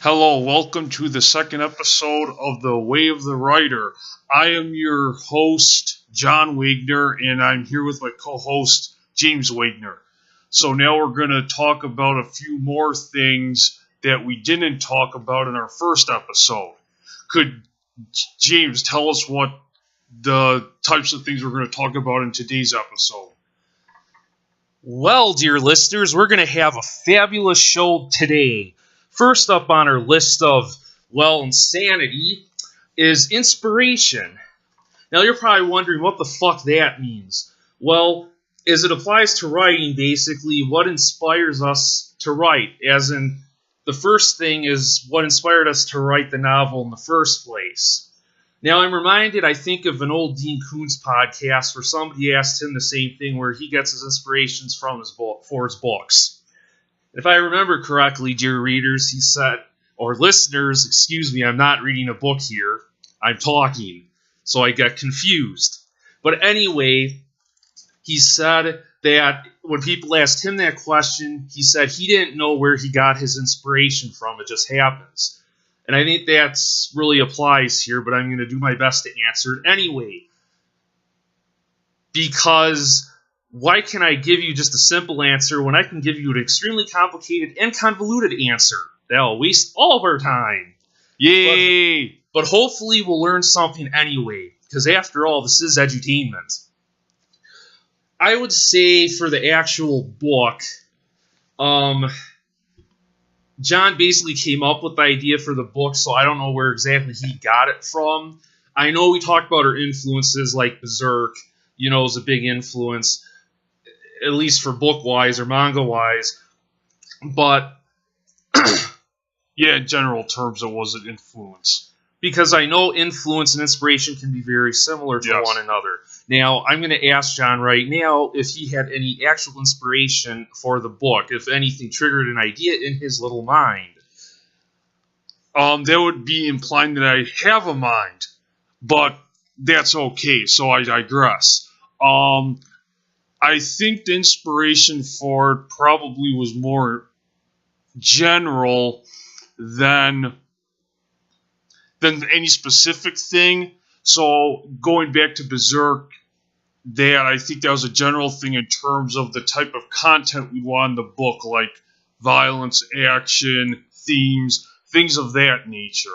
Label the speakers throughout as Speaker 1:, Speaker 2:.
Speaker 1: Hello, welcome to the second episode of The Way of the Writer. I am your host, John Wagner, and I'm here with my co-host, James Wagner. So now we're going to talk about a few more things that we didn't talk about in our first episode. Could James tell us what the types of things we're going to talk about in today's episode?
Speaker 2: Well, dear listeners, we're going to have a fabulous show today. First up on our list of, insanity is inspiration. Now, you're probably wondering what the fuck that means. Well, as it applies to writing, basically, what inspires us to write? As in, the first thing is what inspired us to write the novel in the first place. Now, I'm reminded, I think, of an old Dean Koontz podcast where somebody asked him the same thing, where he gets his inspirations from for his books. If I remember correctly, dear readers, he said, or listeners, excuse me, I'm not reading a book here, I'm talking, so I get confused. But anyway, he said that when people asked him that question, he said he didn't know where he got his inspiration from, it just happens. And I think that's really applies here, but I'm going to do my best to answer it anyway. Because why can I give you just a simple answer when I can give you an extremely complicated and convoluted answer? That'll waste all of our time.
Speaker 1: Yay!
Speaker 2: But hopefully we'll learn something anyway, because after all, this is edutainment. I would say for the actual book, John basically came up with the idea for the book, so I don't know where exactly he got it from. I know we talked about our influences, like Berserk, is a big influence, at least for book-wise or manga-wise, but
Speaker 1: yeah, in general terms, it was an influence.
Speaker 2: Because I know influence and inspiration can be very similar to one another. Now, I'm going to ask John right now if he had any actual inspiration for the book, if anything triggered an idea in his little mind.
Speaker 1: That would be implying that I have a mind, but that's okay, so I digress. I think the inspiration for it probably was more general than any specific thing. So going back to Berserk, I think that was a general thing in terms of the type of content we want in the book, like violence, action, themes, things of that nature.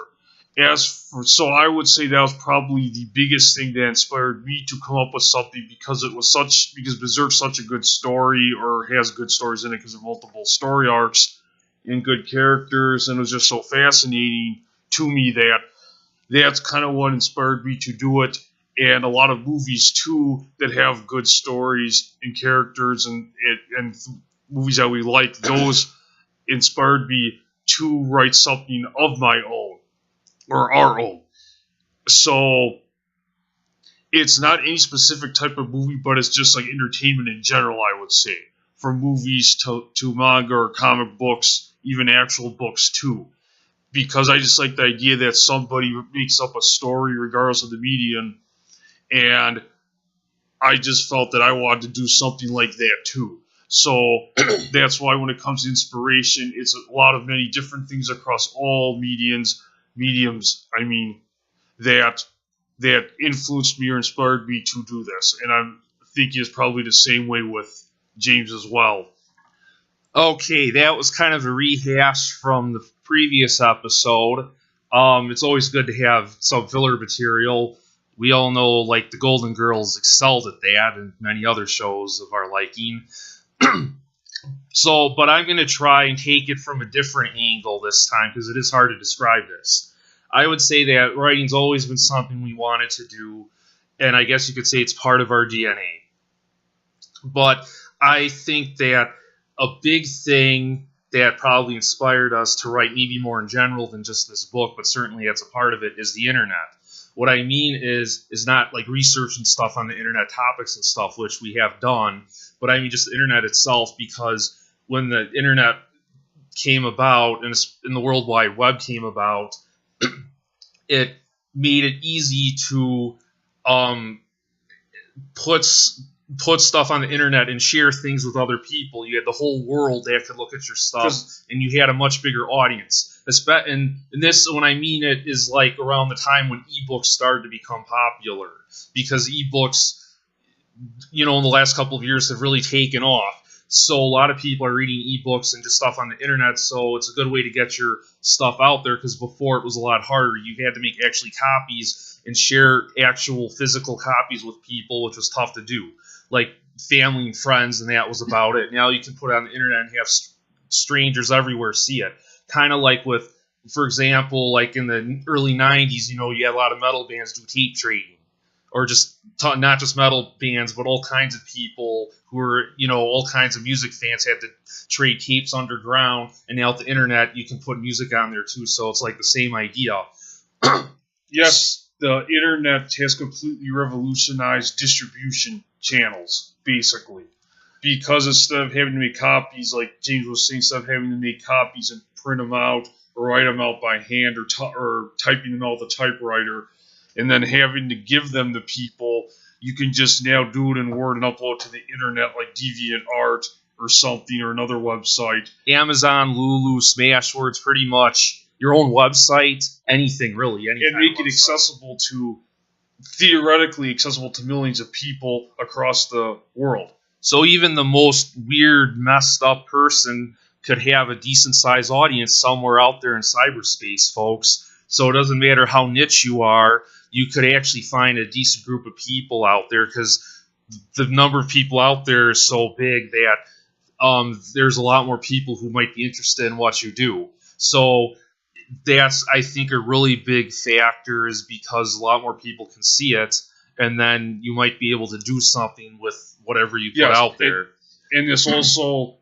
Speaker 1: So I would say that was probably the biggest thing that inspired me to come up with something because Berserk's such a good story, or has good stories in it because of multiple story arcs and good characters, and it was just so fascinating to me that that's kind of what inspired me to do it. And a lot of movies too that have good stories and characters and movies that we like, those inspired me to write something of my own. Or our own. So it's not any specific type of movie, but it's just like entertainment in general, I would say. From movies to manga or comic books, even actual books too. Because I just like the idea that somebody makes up a story regardless of the medium, and I just felt that I wanted to do something like that too. So that's why when it comes to inspiration, it's a lot of many different things across all mediums, that influenced me or inspired me to do this. And I'm thinking it's probably the same way with James as well.
Speaker 2: Okay, that was kind of a rehash from the previous episode. It's always good to have some filler material. We all know, like, the Golden Girls excelled at that, and many other shows of our liking. But I'm going to try and take it from a different angle this time, because it is hard to describe this. I would say that writing's always been something we wanted to do, and I guess you could say it's part of our DNA. But I think that a big thing that probably inspired us to write, maybe more in general than just this book, but certainly that's a part of it, is the internet. What I mean is not like researching stuff on the internet, topics and stuff, which we have done, but I mean just the internet itself, because when the internet came about and the World Wide Web came about, it made it easy to put put stuff on the internet and share things with other people. You had the whole world that could look at your stuff, and you had a much bigger audience. And this, when I mean it, is like around the time when ebooks started to become popular, because ebooks, in the last couple of years have really taken off. So a lot of people are reading ebooks and just stuff on the internet, so it's a good way to get your stuff out there, because before it was a lot harder. You had to make actually copies and share actual physical copies with people, which was tough to do. Like family and friends, and that was about it. Now you can put it on the internet and have strangers everywhere see it. Kind of like with, for example, like in the early 90s, you had a lot of metal bands do tape trading. Or just not just metal bands, but all kinds of people who were, all kinds of music fans had to trade tapes underground, and now with the internet, you can put music on there too, so it's like the same idea.
Speaker 1: Yes, the internet has completely revolutionized distribution channels, basically. Because instead of having to make copies, like James was saying, instead of having to make copies and print them out, or write them out by hand, or typing them out with a typewriter, and then having to give them to people, you can just now do it in Word and upload to the internet like DeviantArt or something, or another website.
Speaker 2: Amazon, Lulu, Smashwords, pretty much your own website, anything really.
Speaker 1: And make it accessible theoretically accessible to millions of people across the world.
Speaker 2: So even the most weird, messed up person could have a decent sized audience somewhere out there in cyberspace, folks. So it doesn't matter how niche you are, you could actually find a decent group of people out there, because the number of people out there is so big that there's a lot more people who might be interested in what you do. So that's, I think, a really big factor, is because a lot more people can see it, and then you might be able to do something with whatever you put out there.
Speaker 1: And this also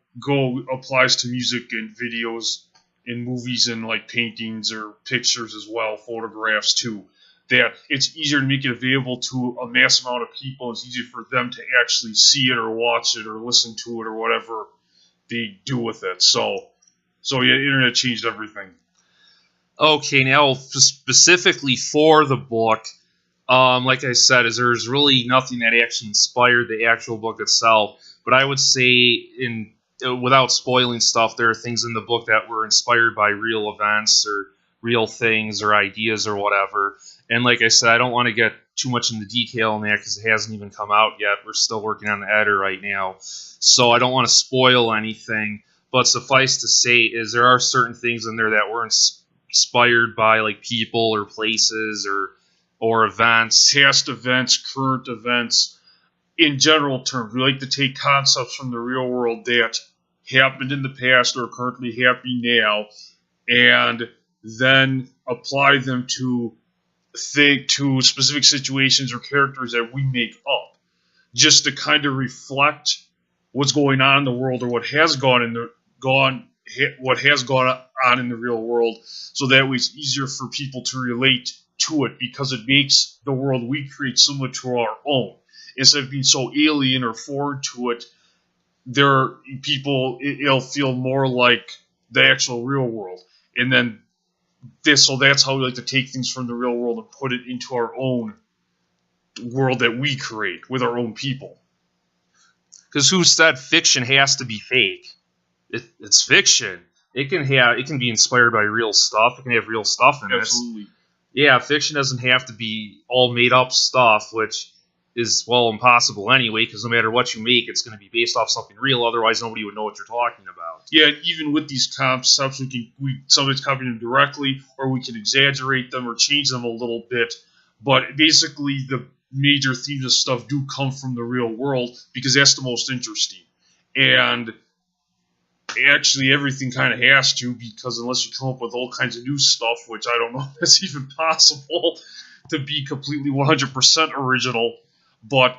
Speaker 1: applies to music and videos, in movies, and like paintings or pictures as well, photographs too. That it's easier to make it available to a mass amount of people. It's easier for them to actually see it or watch it or listen to it or whatever they do with it. So yeah, the internet changed everything.
Speaker 2: Okay, now specifically for the book, like I said, there's really nothing that actually inspired the actual book itself. But I would say, without spoiling stuff, there are things in the book that were inspired by real events or real things or ideas or whatever. And like I said, I don't want to get too much into detail on that, because it hasn't even come out yet. We're still working on the editor right now, so I don't want to spoil anything. But suffice to say is there are certain things in there that were inspired by like people or places or events.
Speaker 1: Past events, current events. In general terms, we like to take concepts from the real world that happened in the past or currently happening now, and then apply them to specific situations or characters that we make up, just to kind of reflect what's going on in the world, or what has gone on in the real world, so that way it's easier for people to relate to it, because it makes the world we create similar to our own. Instead of being so alien or foreign to it, it'll feel more like the actual real world. And then so that's how we like to take things from the real world and put it into our own world that we create with our own people.
Speaker 2: Because who said fiction has to be fake? It's fiction. It can be inspired by real stuff. It can have real stuff in it.
Speaker 1: Absolutely.
Speaker 2: Yeah, fiction doesn't have to be all made up stuff, which is, well, impossible anyway, because no matter what you make, it's going to be based off something real. Otherwise, nobody would know what you're talking about.
Speaker 1: Yeah, even with these concepts, somebody's copying them directly, or we can exaggerate them or change them a little bit. But basically, the major themes of stuff do come from the real world, because that's the most interesting. And actually, everything kind of has to, because unless you come up with all kinds of new stuff, which I don't know if that's even possible to be completely 100% original, but,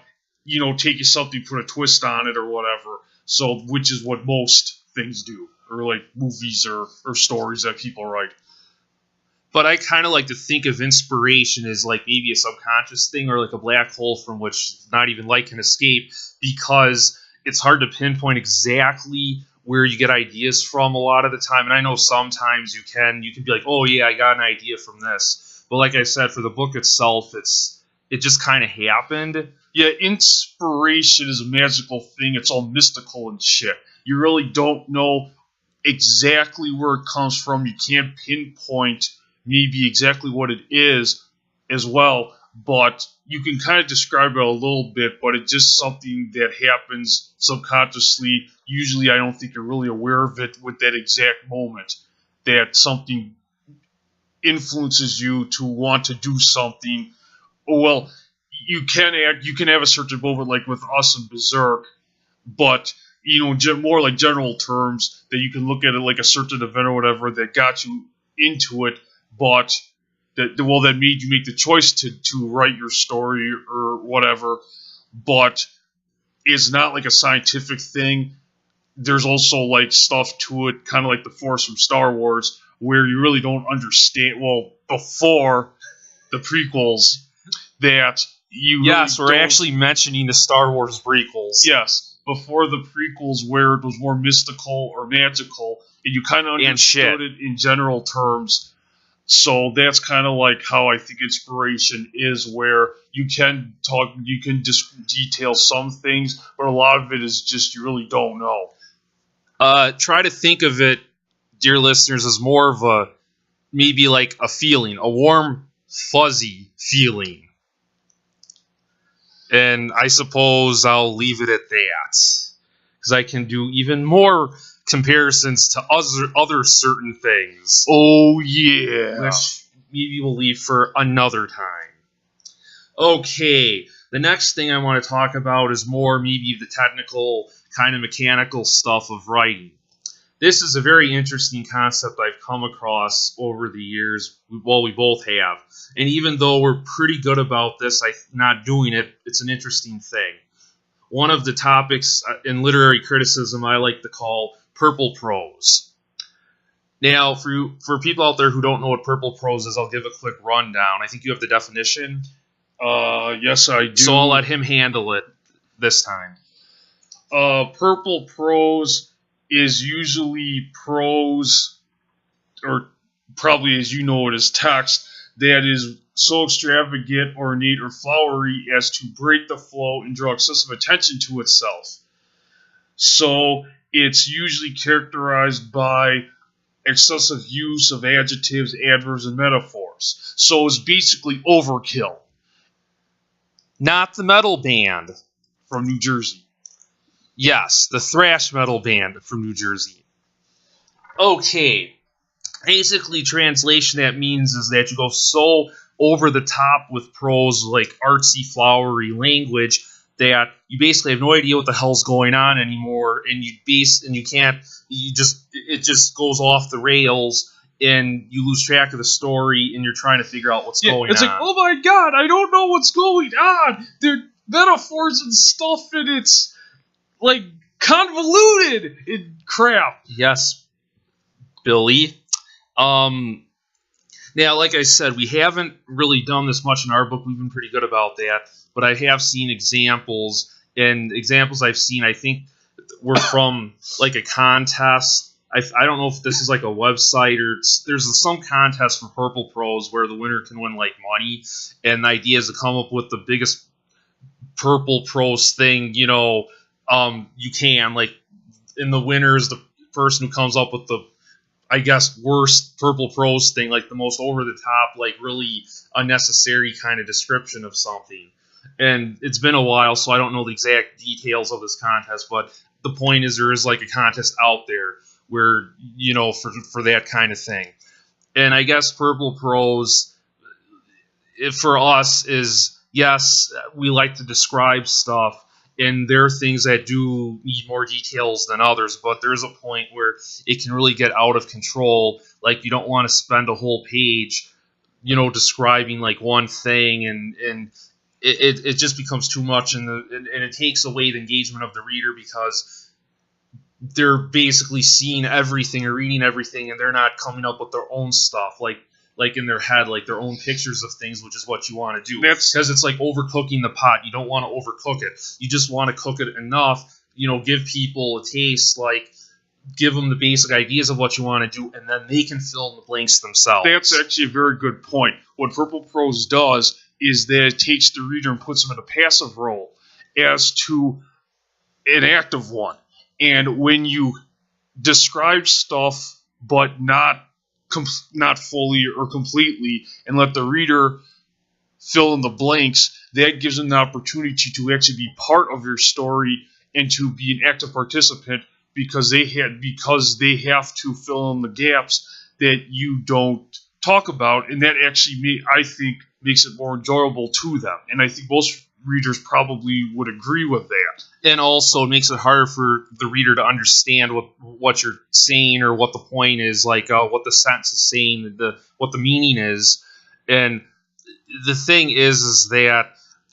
Speaker 1: take something, put a twist on it or whatever, so which is what most things do, or like movies or stories that people write.
Speaker 2: But I kind of like to think of inspiration as like maybe a subconscious thing, or like a black hole from which not even light can escape, because it's hard to pinpoint exactly where you get ideas from a lot of the time. And I know sometimes you can be like, oh yeah, I got an idea from this. But like I said, for the book itself, it just kind of happened.
Speaker 1: Yeah, inspiration is a magical thing. It's all mystical and shit. You really don't know exactly where it comes from. You can't pinpoint maybe exactly what it is as well, but you can kind of describe it a little bit, but it's just something that happens subconsciously. Usually, I don't think you're really aware of it with that exact moment that something influences you to want to do something. Well, you can have a certain moment like with us in Berserk, but more like general terms that you can look at it like a certain event or whatever that got you into it, but that made you make the choice to write your story or whatever, but it's not like a scientific thing. There's also like stuff to it, kind of like the Force from Star Wars, where you really don't understand. Well, before the prequels, that you
Speaker 2: Yes,
Speaker 1: really
Speaker 2: we're
Speaker 1: don't.
Speaker 2: actually mentioning the Star Wars prequels.
Speaker 1: Yes, before the prequels, where it was more mystical or magical, and you kind of understood it in general terms. So that's kind of like how I think inspiration is, where you can detail some things, but a lot of it is just you really don't know.
Speaker 2: Try to think of it, dear listeners, as more of a maybe like a feeling, a warm, fuzzy feeling. And I suppose I'll leave it at that, because I can do even more comparisons to other certain things.
Speaker 1: Oh yeah,
Speaker 2: Which maybe we'll leave for another time. Okay, the next thing I want to talk about is more maybe the technical, kind of mechanical stuff of writing. This is a very interesting concept I've come across over the years. Well, we both have. And even though we're pretty good about this, not doing it, it's an interesting thing. One of the topics in literary criticism I like to call purple prose. Now, for people out there who don't know what purple prose is, I'll give a quick rundown. I think you have the definition.
Speaker 1: Yes, I do.
Speaker 2: So I'll let him handle it this time.
Speaker 1: Purple prose is usually prose, or probably as you know it as text, that is so extravagant, ornate, or flowery as to break the flow and draw excessive attention to itself. So it's usually characterized by excessive use of adjectives, adverbs, and metaphors. So it's basically overkill.
Speaker 2: Not the metal band
Speaker 1: from New Jersey.
Speaker 2: Yes, the thrash metal band from New Jersey. Okay. Basically, translation that means is that you go so over the top with prose, like artsy, flowery language, that you basically have no idea what the hell's going on anymore, and it just goes off the rails, and you lose track of the story, and you're trying to figure out what's going on.
Speaker 1: It's like, oh my god, I don't know what's going on. There are metaphors and stuff, and it's like convoluted and crap.
Speaker 2: Yes, Billy. Now, like I said, we haven't really done this much in our book. We've been pretty good about that. But I have seen examples, and examples I've seen, I think, were from like a contest. I don't know if this is like a website or there's some contest for purple prose where the winner can win like money, and the idea is to come up with the biggest purple prose thing. You can, like, in the winner is the person who comes up with the, I guess, worst purple prose thing, like the most over the top, like really unnecessary kind of description of something. And it's been a while, so I don't know the exact details of this contest, but the point is there is like a contest out there where, for that kind of thing. And I guess purple prose, for us, is, yes, we like to describe stuff, and there are things that do need more details than others, but there's a point where it can really get out of control. Like, you don't want to spend a whole page, describing like one thing, and it just becomes too much, and it takes away the engagement of the reader, because they're basically seeing everything or reading everything, and they're not coming up with their own stuff, like in their head, like their own pictures of things, which is what you want to do. Because it's like overcooking the pot. You don't want to overcook it. You just want to cook it enough, give people a taste, like give them the basic ideas of what you want to do, and then they can fill in the blanks themselves.
Speaker 1: That's actually a very good point. What purple prose does is that it takes the reader and puts them in a passive role as to an active one. And when you describe stuff but not fully or completely, and let the reader fill in the blanks, that gives them the opportunity to actually be part of your story and to be an active participant because they have to fill in the gaps that you don't talk about, and that actually I think makes it more enjoyable to them. And I think most readers probably would agree with that.
Speaker 2: And also it makes it harder for the reader to understand what you're saying or what the point is, like what the sentence is saying, what the meaning is. And the thing is that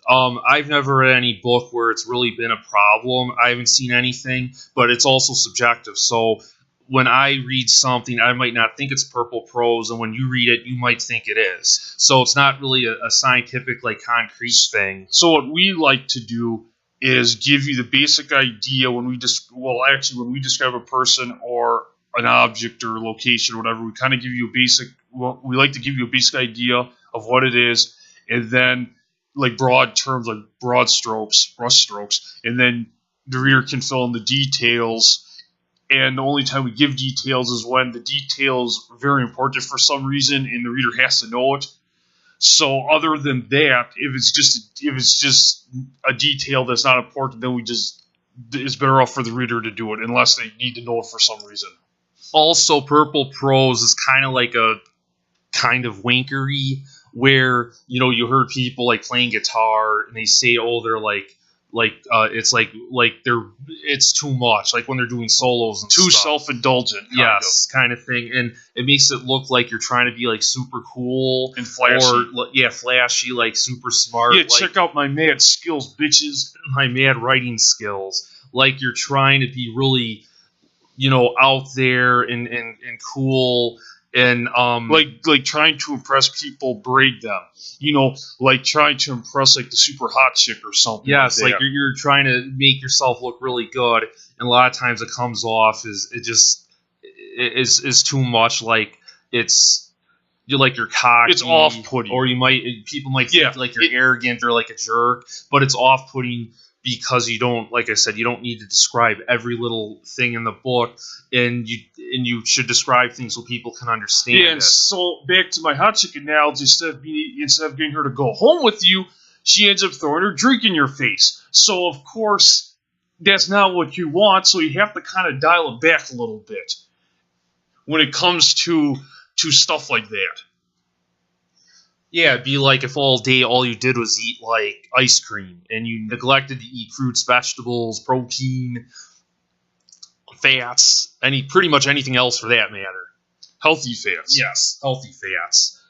Speaker 2: I've never read any book where it's really been a problem. I haven't seen anything, but it's also subjective. So when I read something, I might not think it's purple prose, and when you read it, you might think it is. So it's not really a scientific, like, concrete thing.
Speaker 1: So what we like to do is give you the basic idea when we describe a person or an object or location or whatever. We kind of give you we like to give you a basic idea of what it is, and then like broad terms, like broad strokes, brush strokes, and then the reader can fill in the details. And the only time we give details is when the details are very important for some reason, and the reader has to know it. So other than that, if it's just a detail that's not important, then it's better off for the reader to do it unless they need to know it for some reason.
Speaker 2: Also, purple prose is kind of like a kind of winkery, where you heard people like playing guitar and they say, oh, they're it's too much, like when they're doing solos and
Speaker 1: too
Speaker 2: stuff.
Speaker 1: Self-indulgent,
Speaker 2: kind of thing, and it makes it look like you're trying to be like super cool
Speaker 1: and flashy,
Speaker 2: flashy, like super smart.
Speaker 1: Yeah, check out my mad skills, bitches.
Speaker 2: My mad writing skills. Like you're trying to be really, out there and cool. And
Speaker 1: like trying to impress people, braid them, like trying to impress like the super hot chick or something.
Speaker 2: Yes, like you're trying to make yourself look really good, and a lot of times it comes off is too much. Like you're cocky.
Speaker 1: It's off-putting,
Speaker 2: or people might think like you're arrogant or like a jerk, but it's off-putting because you don't, like I said, you don't need to describe every little thing in the book, and you should describe things so people can understand.
Speaker 1: Yeah, and so back to my hot chick analogy, instead of getting her to go home with you, she ends up throwing her drink in your face. So of course, that's not what you want. So you have to kind of dial it back a little bit when it comes to stuff like that.
Speaker 2: Yeah, it'd be like if all day all you did was eat, like, ice cream, and you neglected to eat fruits, vegetables, protein, fats, pretty much anything else for that matter.
Speaker 1: Healthy fats.
Speaker 2: Yes, healthy fats.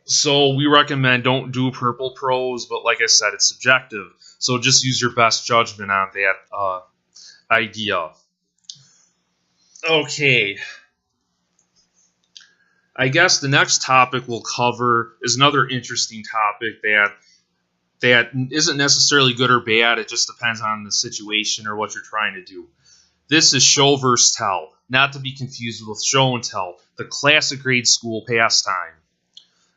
Speaker 2: So we recommend don't do purple prose, but like I said, it's subjective. So just use your best judgment on that idea. Okay. I guess the next topic we'll cover is another interesting topic that isn't necessarily good or bad. It just depends on the situation or what you're trying to do. This is show versus tell, not to be confused with show and tell, the classic grade school pastime.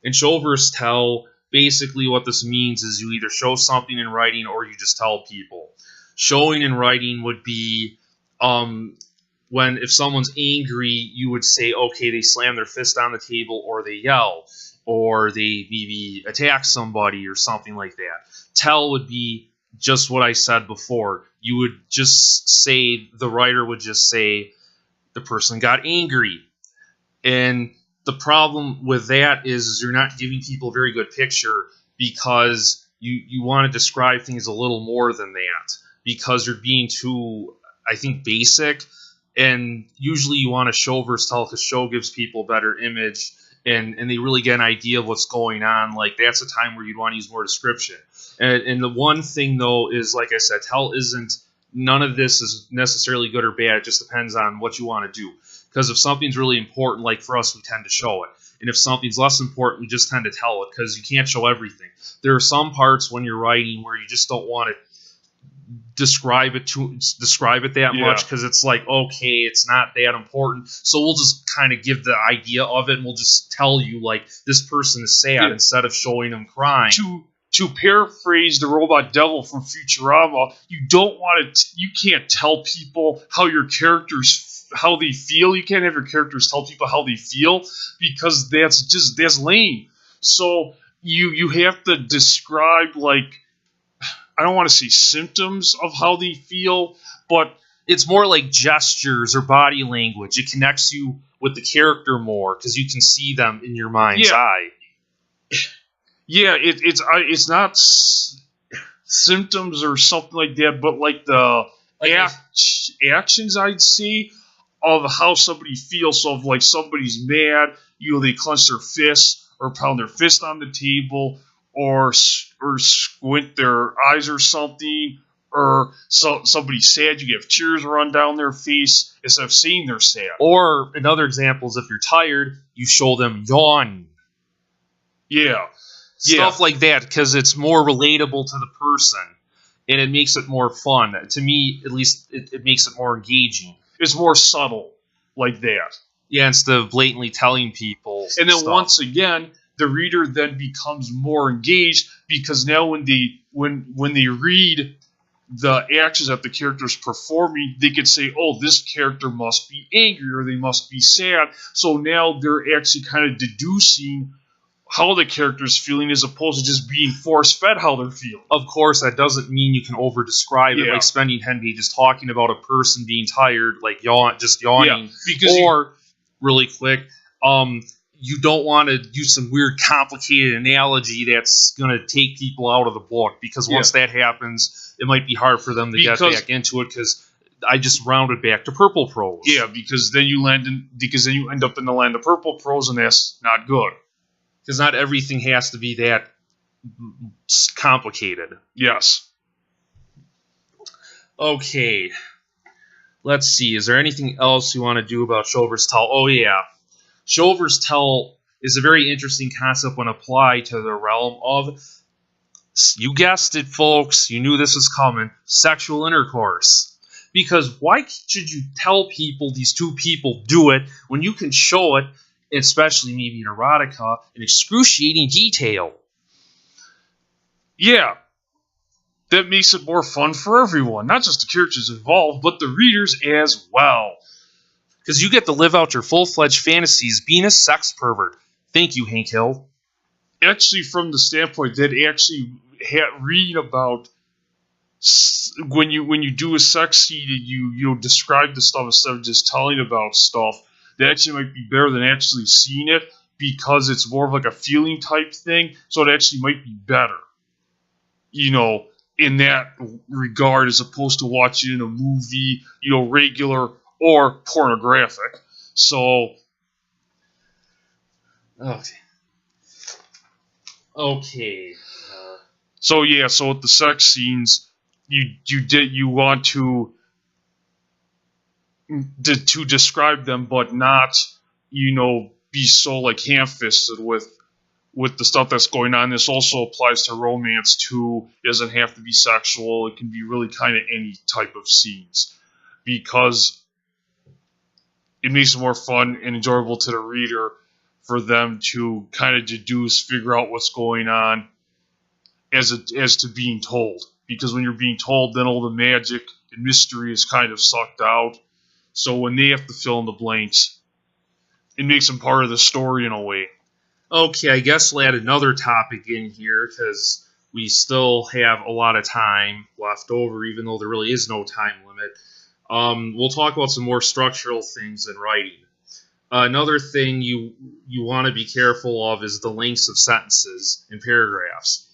Speaker 2: In show versus tell, basically what this means is you either show something in writing or you just tell people. Showing in writing would be if someone's angry, you would say, okay, they slam their fist on the table, or they yell, or they maybe attack somebody or something like that. Tell would be just what I said before. You would just say, the writer would just say, the person got angry. And the problem with that is you're not giving people a very good picture, because you want to describe things a little more than that, because you're being too, I think, basic. And usually you want to show versus tell, because show gives people a better image, and they really get an idea of what's going on. Like, that's a time where you'd want to use more description. And the one thing, though, is, like I said, none of this is necessarily good or bad. It just depends on what you want to do. Because if something's really important, like for us, we tend to show it. And if something's less important, we just tend to tell it, because you can't show everything. There are some parts when you're writing where you just don't want to describe it that much, because it's like, okay, it's not that important, so we'll just kind of give the idea of it, and we'll just tell you like this person is sad instead of showing them crying.
Speaker 1: To paraphrase the robot devil from Futurama, you can't tell people how your characters how they feel. You can't have your characters tell people how they feel, because that's lame. So you have to describe, like, I don't want to say symptoms of how they feel, but
Speaker 2: it's more like gestures or body language. It connects you with the character more because you can see them in your mind's eye.
Speaker 1: Yeah, it's not symptoms or something like that, but like the actions, I'd say, of how somebody feels. So if like somebody's mad, they clench their fists or pound their fist on the table, or squint their eyes or something, or somebody's sad, you have tears run down their face instead of saying they're sad.
Speaker 2: Or another example is if you're tired, you show them yawn.
Speaker 1: Yeah.
Speaker 2: Stuff like that, because it's more relatable to the person, and it makes it more fun. To me, at least, it makes it more engaging.
Speaker 1: It's more subtle, like that.
Speaker 2: Yeah, instead of blatantly telling people.
Speaker 1: And then once again, the reader then becomes more engaged, because now when they read the actions that the character's performing, they could say, oh, this character must be angry or they must be sad. So now they're actually kind of deducing how the character's feeling, as opposed to just being force-fed how they're feeling.
Speaker 2: Of course, that doesn't mean you can over-describe it, like spending 10 pages talking about a person being tired, like just yawning. Or, really quick, you don't want to use some weird, complicated analogy that's going to take people out of the book, because once that happens, it might be hard for them to get back into it, because I just rounded back to purple prose.
Speaker 1: Yeah, because then you end up in the land of purple prose, and that's not good.
Speaker 2: Because not everything has to be that complicated.
Speaker 1: Yes.
Speaker 2: Okay. Let's see. Is there anything else you want to do about show versus tell? Oh, yeah. Show versus tell is a very interesting concept when applied to the realm of, you guessed it, folks, you knew this was coming, sexual intercourse. Because why should you tell people these two people do it when you can show it, especially maybe in erotica, in excruciating detail?
Speaker 1: Yeah. That makes it more fun for everyone. Not just the characters involved, but the readers as well.
Speaker 2: Because you get to live out your full-fledged fantasies being a sex pervert. Thank you, Hank Hill.
Speaker 1: Actually, from the standpoint that reading about when you do a sex scene and you describe the stuff instead of just telling about stuff, that actually might be better than actually seeing it, because it's more of like a feeling type thing, so it actually might be better, in that regard, as opposed to watching in a movie, regular or pornographic. So,
Speaker 2: okay.
Speaker 1: So with the sex scenes, you want to describe them, but not, be so like ham-fisted with the stuff that's going on. This also applies to romance too. It doesn't have to be sexual. It can be really kind of any type of scenes, because it makes it more fun and enjoyable to the reader for them to kind of figure out what's going on as to being told. Because when you're being told, then all the magic and mystery is kind of sucked out. So when they have to fill in the blanks, it makes them part of the story in a way.
Speaker 2: Okay, I guess we'll add another topic in here, because we still have a lot of time left over, even though there really is no time limit. We'll talk about some more structural things in writing. Another thing you want to be careful of is the lengths of sentences and paragraphs.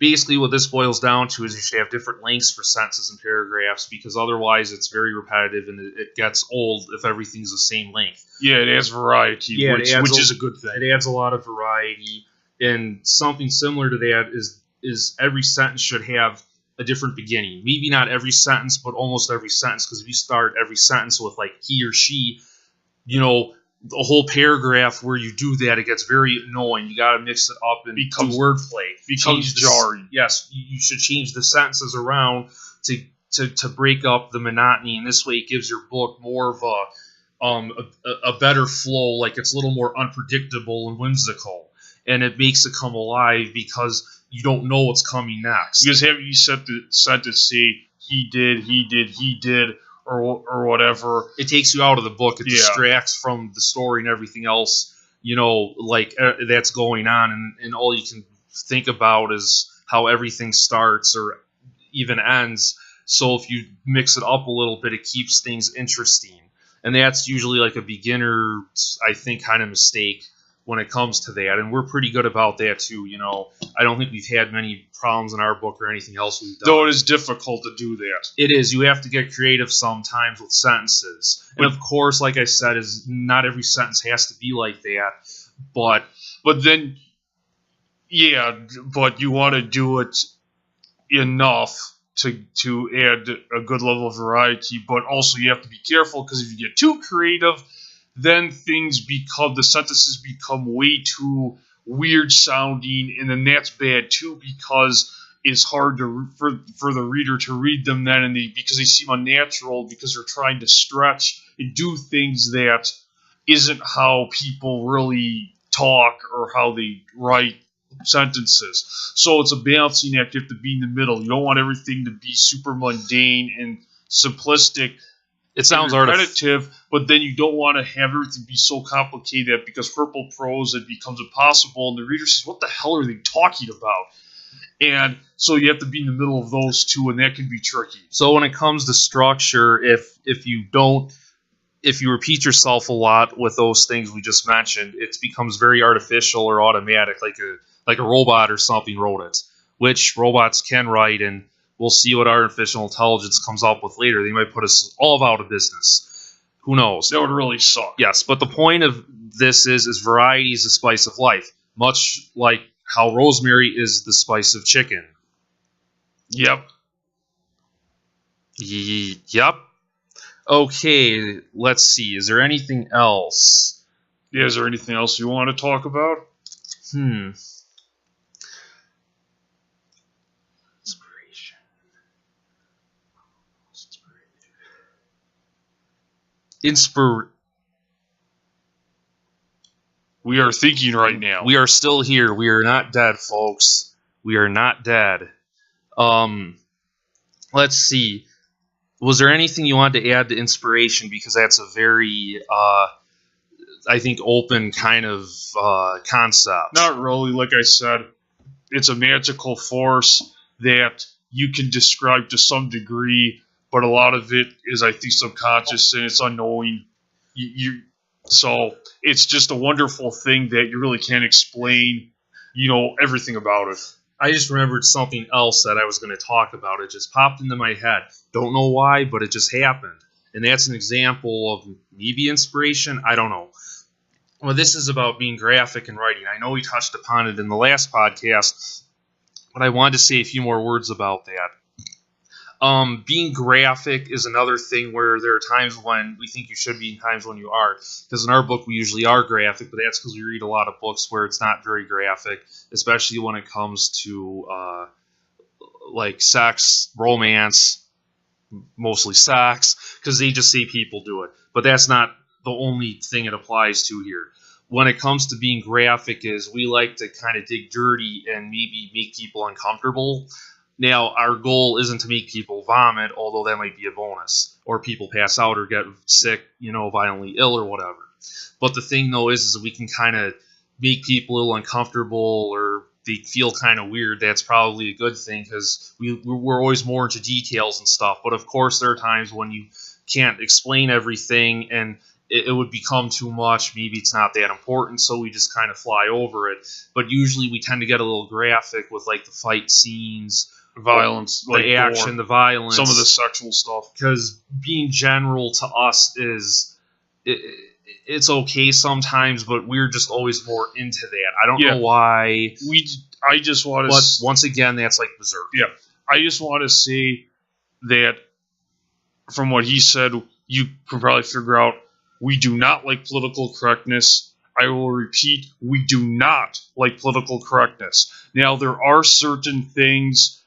Speaker 2: Basically, what this boils down to is you should have different lengths for sentences and paragraphs, because otherwise it's very repetitive and it gets old if everything's the same length.
Speaker 1: Yeah, it adds variety, which is a good thing.
Speaker 2: It adds a lot of variety, and something similar to that is every sentence should have a different beginning. Maybe not every sentence, but almost every sentence, because if you start every sentence with like he or she, a whole paragraph where you do that, it gets very annoying. You got to mix it up and do wordplay.
Speaker 1: Becomes jarring.
Speaker 2: Yes, you should change the sentences around to break up the monotony, and this way it gives your book more of a better flow, like it's a little more unpredictable and whimsical, and it makes it come alive because you don't know what's coming next.
Speaker 1: Because having you set the sentence, say he did, or whatever,
Speaker 2: it takes you out of the book. It distracts from the story and everything else, like that's going on, and all you can think about is how everything starts or even ends. So if you mix it up a little bit, it keeps things interesting. And that's usually like a beginner, I think, kind of mistake when it comes to that. And we're pretty good about that too. I don't think we've had many problems in our book or anything else we've done.
Speaker 1: Though it is difficult to do that.
Speaker 2: It is. You have to get creative sometimes with sentences. And of course, like I said, is not every sentence has to be like that. But then, yeah, but you want to do it enough to add a good level of variety, but also you have to be careful, because if you get too creative, then the sentences become way too weird sounding, and then that's bad too, because it's hard for the reader to read them then, because they seem unnatural, because they're trying to stretch and do things that isn't how people really talk or how they write sentences. So it's a balancing act. You have to be in the middle. You don't want everything to be super mundane and simplistic. It sounds
Speaker 1: repetitive, but then you don't want to have everything be so complicated that because purple prose it becomes impossible, and the reader says, "What the hell are they talking about?" And so you have to be in the middle of those two, and that can be tricky.
Speaker 2: So when it comes to structure, if you repeat yourself a lot with those things we just mentioned, it becomes very artificial or automatic, like a robot or something wrote it, which robots can write, and we'll see what artificial intelligence comes up with later. They might put us all out of business. Who knows?
Speaker 1: That would really suck.
Speaker 2: Yes, but the point of this is variety is the spice of life, much like how rosemary is the spice of chicken.
Speaker 1: Yep.
Speaker 2: Yep. Okay, let's see. Is there anything else?
Speaker 1: Yeah, is there anything else you want to talk about? We are thinking right now.
Speaker 2: We are still here. We are not dead, folks. We are not dead. Let's see. Was there anything you wanted to add to inspiration? Because that's a very, I think, open kind of concept.
Speaker 1: Not really. Like I said, it's a magical force that you can describe to some degree, but a lot of it is, I think, subconscious and it's unknowing. So it's just a wonderful thing that you really can't explain, everything about it.
Speaker 2: I just remembered something else that I was going to talk about. It just popped into my head. Don't know why, but it just happened. And that's an example of maybe inspiration. I don't know. Well, this is about being graphic and writing. I know we touched upon it in the last podcast, but I wanted to say a few more words about that. Being graphic is another thing where there are times when we think you should be and times when you aren't. Because in our book, we usually are graphic, but that's because we read a lot of books where it's not very graphic, especially when it comes to like sex, romance, mostly sex, because they just say people do it. But that's not the only thing it applies to here. When it comes to being graphic is we like to kind of dig dirty and maybe make people uncomfortable. Now, our goal isn't to make people vomit, although that might be a bonus, or people pass out or get sick, violently ill or whatever. But the thing, though, is we can kind of make people a little uncomfortable or they feel kind of weird. That's probably a good thing because we're always more into details and stuff. But, of course, there are times when you can't explain everything and it would become too much. Maybe it's not that important, so we just kind of fly over it. But usually we tend to get a little graphic with, like, the fight scenes,
Speaker 1: violence,
Speaker 2: the action, the violence,
Speaker 1: some of the sexual stuff.
Speaker 2: Because being general to us is it's okay sometimes, but we're just always more into that. I don't know why.
Speaker 1: I just want to.
Speaker 2: But once again, that's like Berserk.
Speaker 1: Yeah, I just want to say that from what he said, you can probably figure out we do not like political correctness. I will repeat, we do not like political correctness. Now, there are certain things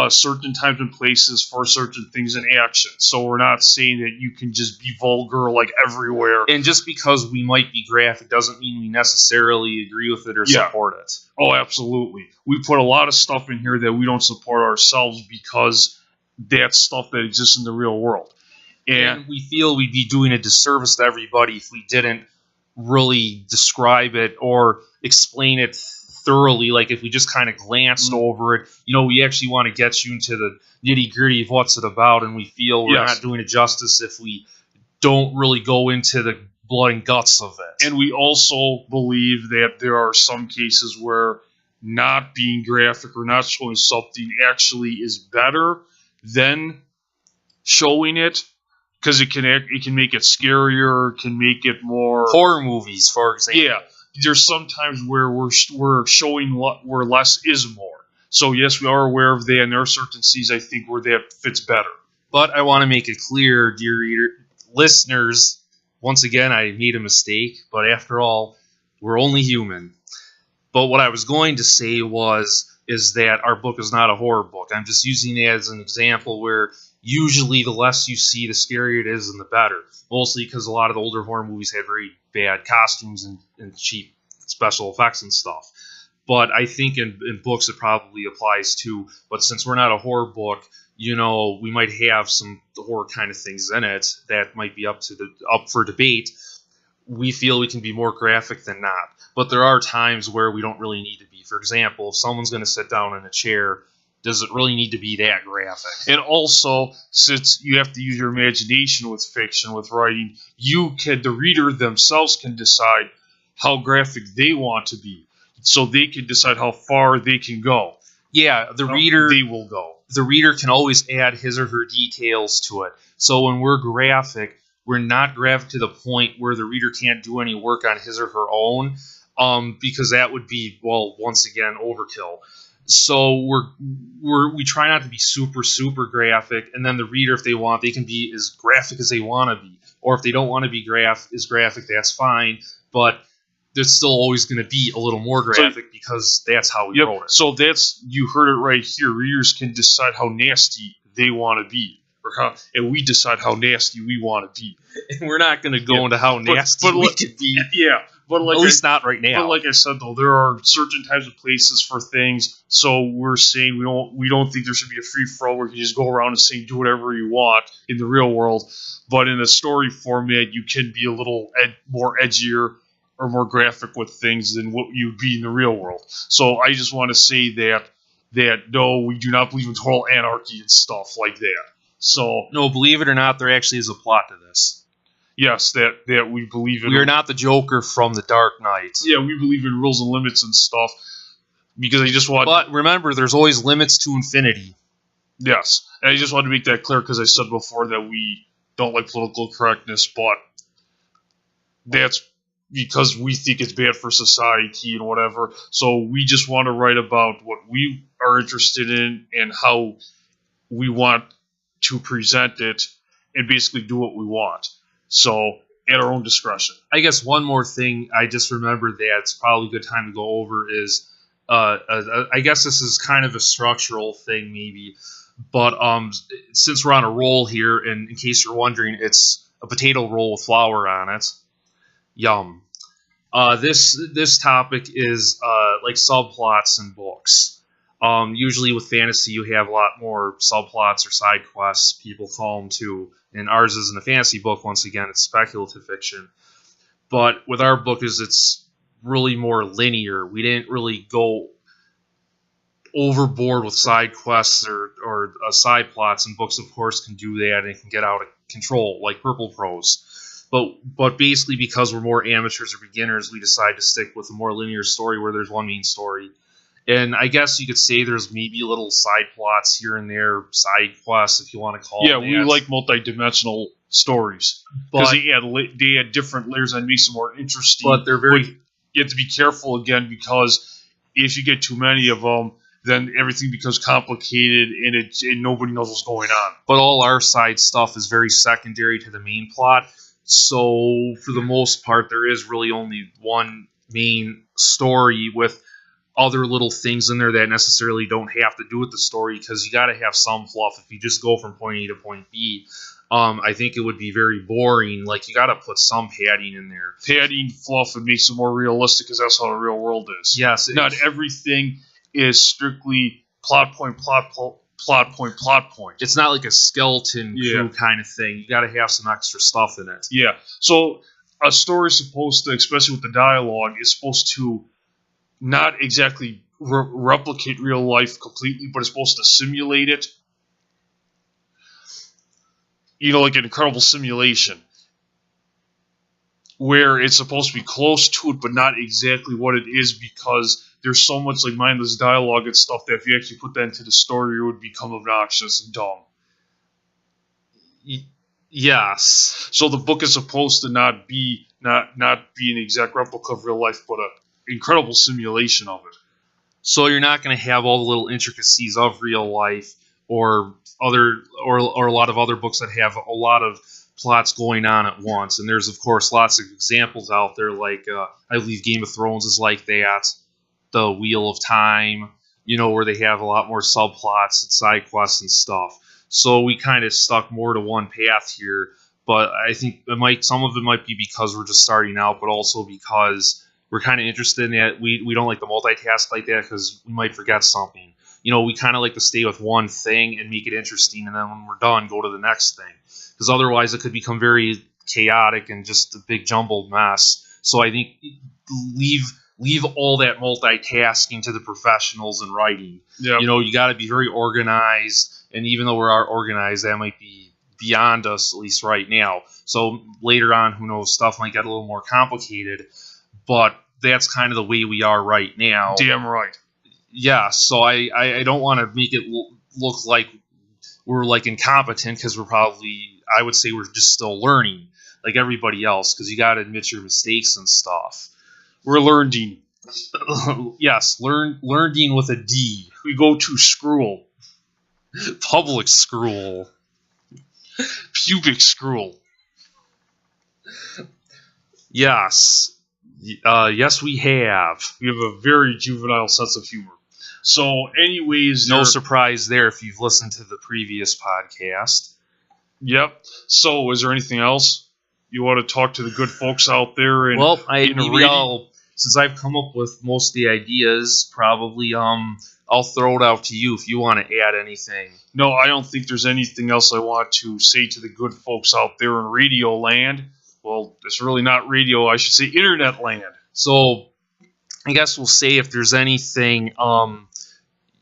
Speaker 1: certain times and places for certain things in action. So we're not saying that you can just be vulgar like everywhere.
Speaker 2: And just because we might be graphic doesn't mean we necessarily agree with it or support it.
Speaker 1: Oh, absolutely. We put a lot of stuff in here that we don't support ourselves because that's stuff that exists in the real world.
Speaker 2: And we feel we'd be doing a disservice to everybody if we didn't really describe it or explain it thoroughly. Like if we just kind of glanced over it, we actually want to get you into the nitty gritty of what's it about, and we feel we're not doing it justice if we don't really go into the blood and guts of it.
Speaker 1: And we also believe that there are some cases where not being graphic or not showing something actually is better than showing it, because it can make it scarier, can make it more
Speaker 2: horror movies, for example.
Speaker 1: Yeah, there's sometimes where we're showing where less is more. So yes, we are aware of that, and there are certain scenes I think where that fits better.
Speaker 2: But I want to make it clear, dear listeners, once again, I made a mistake. But after all, we're only human. But what I was going to say is that our book is not a horror book. I'm just using it as an example where usually the less you see, the scarier it is and the better. Mostly because a lot of the older horror movies had very bad costumes and cheap special effects and stuff. But I think in books it probably applies too. But since we're not a horror book, we might have some horror kind of things in it that might be up for debate. We feel we can be more graphic than not. But there are times where we don't really need to be. For example, if someone's going to sit down in a chair, does it really need to be that graphic?
Speaker 1: And also, since you have to use your imagination with fiction, with writing, the reader themselves can decide how graphic they want to be. So they can decide how far they can go.
Speaker 2: Yeah, they will go. The reader can always add his or her details to it. So when we're graphic, we're not graphic to the point where the reader can't do any work on his or her own, because that would be, once again, overkill. So we try not to be super, super graphic, and then the reader, if they want, they can be as graphic as they want to be. Or if they don't want to be as graphic, that's fine. But there's still always going to be a little more graphic because that's how we wrote it.
Speaker 1: So you heard it right here. Readers can decide how nasty they want to be, and we decide how nasty we want to be.
Speaker 2: And we're not going to go into how nasty we could be.
Speaker 1: Yeah. But
Speaker 2: at least not right now.
Speaker 1: But like I said, though, there are certain types of places for things. So we're saying we don't think there should be a free for all where you can just go around and say do whatever you want in the real world. But in a story format, you can be a little more edgier or more graphic with things than what you'd be in the real world. So I just want to say that no, we do not believe in total anarchy and stuff like that. So
Speaker 2: no, believe it or not, there actually is a plot to this.
Speaker 1: Yes, that we believe in.
Speaker 2: We are not the Joker from The Dark Knight.
Speaker 1: Yeah, we believe in rules and limits and stuff. Because I just want.
Speaker 2: But remember, there's always limits to infinity.
Speaker 1: Yes, and I just want to make that clear because I said before that we don't like political correctness, but that's because we think it's bad for society and whatever. So we just want to write about what we are interested in and how we want to present it, and basically do what we want. So, at our own discretion.
Speaker 2: I guess one more thing I just remembered that it's probably a good time to go over is, I guess this is kind of a structural thing maybe, but since we're on a roll here, and in case you're wondering, it's a potato roll with flour on it. Yum. This topic is like subplots in books. Usually with fantasy, you have a lot more subplots or side quests, people call them too. And ours isn't a fantasy book, once again, it's speculative fiction. But with our book, it's really more linear. We didn't really go overboard with side quests or side plots, and books, of course, can do that and it can get out of control, like purple prose. But basically, because we're more amateurs or beginners, we decide to stick with a more linear story where there's one main story. And I guess you could say there's maybe little side plots here and there, side quests, if you want to call them that.
Speaker 1: Yeah, we like multi-dimensional stories. Because they add different layers and makes them more interesting.
Speaker 2: But they're very...
Speaker 1: But you have to be careful, again, because if you get too many of them, then everything becomes complicated and nobody knows what's going on.
Speaker 2: But all our side stuff is very secondary to the main plot. So, for the most part, there is really only one main story with other little things in there that necessarily don't have to do with the story, because you got to have some fluff. If you just go from point A to point B, I think it would be very boring. Like, you got to put some padding in there.
Speaker 1: Padding, fluff, and makes it more realistic, because that's how the real world is.
Speaker 2: Yes.
Speaker 1: Not everything is strictly plot point, plot point.
Speaker 2: It's not like a skeleton crew kind of thing. You got to have some extra stuff in it.
Speaker 1: Yeah. So a story is supposed to, especially with the dialogue, is supposed to not exactly replicate real life completely, but it's supposed to simulate it. You know, like an incredible simulation, where it's supposed to be close to it, but not exactly what it is, because there's so much like mindless dialogue and stuff that if you actually put that into the story, it would become obnoxious and dumb.
Speaker 2: Yes.
Speaker 1: So the book is supposed to not be an exact replica of real life, but an incredible simulation of it.
Speaker 2: So you're not going to have all the little intricacies of real life, or a lot of other books that have a lot of plots going on at once. And there's, of course, lots of examples out there, like I believe Game of Thrones is like that, the Wheel of Time, where they have a lot more subplots and side quests and stuff. So we kind of stuck more to one path here, but I think some of it might be because we're just starting out, but also because we're kind of interested in that. We don't like to multitask like that, because we might forget something. We kind of like to stay with one thing and make it interesting, and then when we're done, go to the next thing. Because otherwise it could become very chaotic and just a big jumbled mess. So I think leave all that multitasking to the professionals in writing.
Speaker 1: Yep.
Speaker 2: You got to be very organized, and even though we are organized, that might be beyond us, at least right now. So later on, who knows, stuff might get a little more complicated, but that's kind of the way we are right now.
Speaker 1: Damn right.
Speaker 2: Yeah, so I don't want to make it look like we're like incompetent, because I would say we're just still learning like everybody else, because you got to admit your mistakes and stuff.
Speaker 1: We're learning.
Speaker 2: Yes, learning with a D.
Speaker 1: We go to school.
Speaker 2: Public school.
Speaker 1: Pubic school.
Speaker 2: Yes. Yes, we have.
Speaker 1: We have a very juvenile sense of humor. So, anyways...
Speaker 2: No surprise there if you've listened to the previous podcast.
Speaker 1: Yep. So, is there anything else you want to talk to the good folks out there?
Speaker 2: Well, since I've come up with most of the ideas, probably I'll throw it out to you if you want to add anything.
Speaker 1: No, I don't think there's anything else I want to say to the good folks out there in radio land. Well, it's really not radio, I should say internet land.
Speaker 2: So, I guess we'll say if there's anything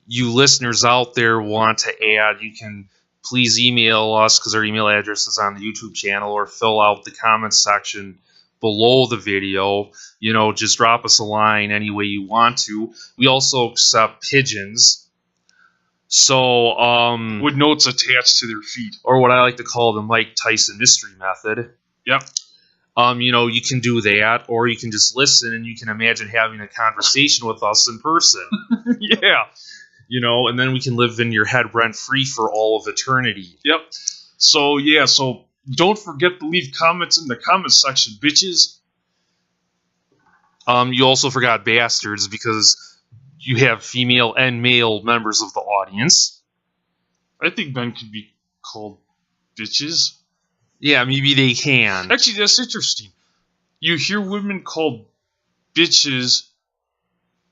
Speaker 2: you listeners out there want to add, you can please email us, because our email address is on the YouTube channel, or fill out the comments section below the video. Just drop us a line any way you want to. We also accept pigeons. So,
Speaker 1: with notes attached to their feet.
Speaker 2: Or what I like to call the Mike Tyson mystery method.
Speaker 1: Yep.
Speaker 2: You can do that, or you can just listen and you can imagine having a conversation with us in person.
Speaker 1: Yeah.
Speaker 2: And then we can live in your head rent-free for all of eternity.
Speaker 1: Yep. So, so don't forget to leave comments in the comments section, bitches.
Speaker 2: You also forgot bastards, because you have female and male members of the audience.
Speaker 1: I think men could be called bitches.
Speaker 2: Yeah, maybe they can.
Speaker 1: Actually, that's interesting. You hear women called bitches,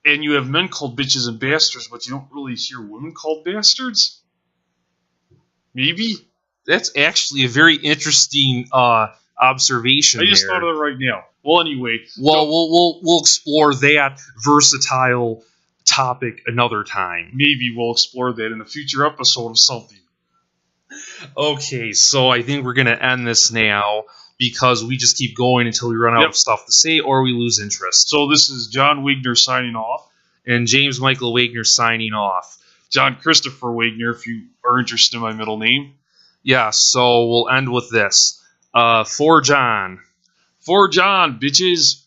Speaker 1: and you have men called bitches and bastards, but you don't really hear women called bastards? Maybe?
Speaker 2: That's actually a very interesting observation.
Speaker 1: I just thought of it right now. Well, anyway.
Speaker 2: Well, we'll explore that versatile topic another time.
Speaker 1: Maybe we'll explore that in a future episode of something.
Speaker 2: Okay, so I think we're going to end this now, because we just keep going until we run out of stuff to say or we lose interest.
Speaker 1: So this is John Wagner signing off.
Speaker 2: And James Michael Wagner signing off.
Speaker 1: John Christopher Wagner, if you are interested in my middle name.
Speaker 2: Yeah, so we'll end with this. For John.
Speaker 1: For John, bitches.